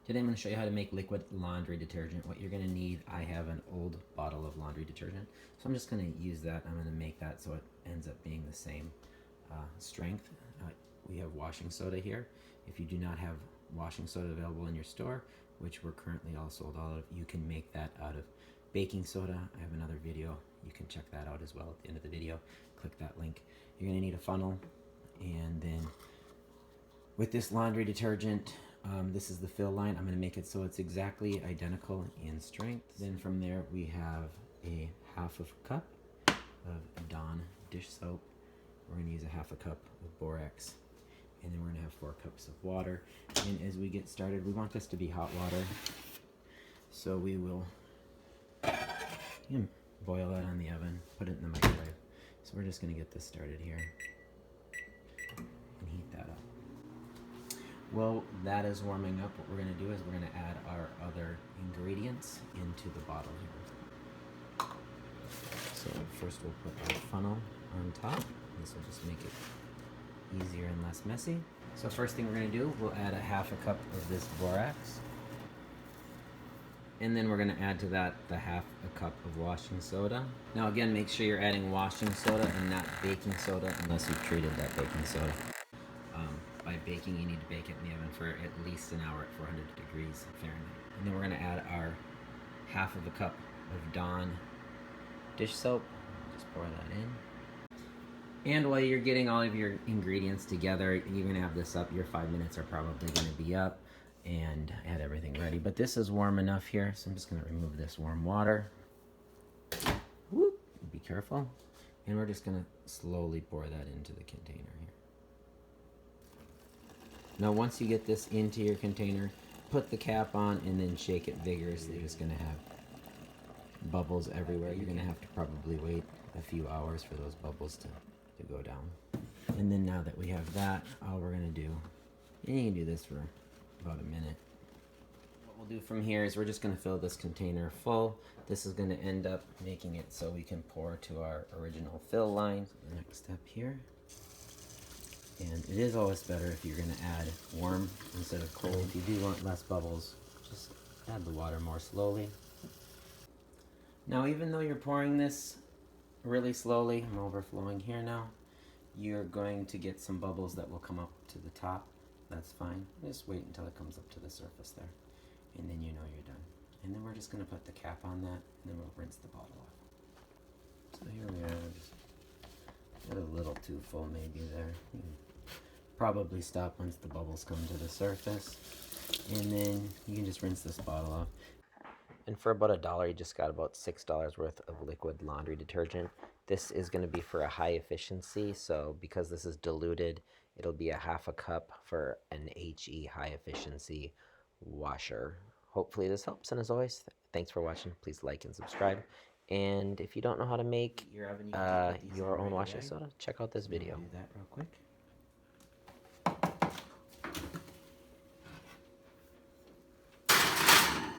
Today I'm going to show you how to make liquid laundry detergent. What you're going to need, I have an old bottle of laundry detergent, so I'm just going to use that. I'm going to make that so it ends up being the same strength. We have washing soda here. If you do not have washing soda available in your store, which we're currently all sold out of, you can make that out of baking soda. I have another video. You can check that out as well at the end of the video. Click that link. You're going to need a funnel, and then with this laundry detergent, this is the fill line. I'm going to make it so it's exactly identical in strength. Then from there we have a half of a cup of Dawn dish soap. We're going to use a half a cup of borax, and then we're going to have 4 cups of water. And as we get started, we want this to be hot water, so we will boil that on the oven, put it in the microwave. So we're just going to get this started here and heat that up. Well, that is warming up. What we're going to do is we're going to add our other ingredients into the bottle here. So first we'll put our funnel on top. This will just make it easier and less messy. So first thing we're going to do, we'll add a half a cup of this borax. And then we're going to add to that the half a cup of washing soda. Now again, make sure you're adding washing soda and not baking soda unless you've treated that baking soda. By baking, you need to bake it in the oven for at least an hour at 400 degrees Fahrenheit. And then we're going to add our half of a cup of Dawn dish soap. Just pour that in. And while you're getting all of your ingredients together, you're going to have this up. Your 5 minutes are probably going to be up, and I had everything ready. But this is warm enough here, so I'm just going to remove this warm water. Whoop, be careful. And we're just going to slowly pour that into the container here. Now once you get this into your container, put the cap on and then shake it vigorously. You're just going to have bubbles everywhere. You're going to have to probably wait a few hours for those bubbles to go down. And then now that we have that, all we're going to do, and you can do this for about a minute. What we'll do from here is we're just going to fill this container full. This is going to end up making it so we can pour to our original fill line. So the next step here. And it is always better if you're going to add warm instead of cold. If you do want less bubbles, just add the water more slowly. Now, even though you're pouring this really slowly, I'm overflowing here now, you're going to get some bubbles that will come up to the top. That's fine. Just wait until it comes up to the surface there, and then you know you're done. And then we're just going to put the cap on that, and then we'll rinse the bottle off. So here we are. Just got a little too full maybe there. You can probably stop once the bubbles come to the surface, and then you can just rinse this bottle off. And for about $1, you just got about $6 worth of liquid laundry detergent. This is going to be for a high efficiency, so because this is diluted, it'll be a half a cup for an HE high efficiency washer. Hopefully this helps, and as always, thanks for watching. Please like and subscribe. And if you don't know how to make your own washing soda, check out this video. Do that real quick.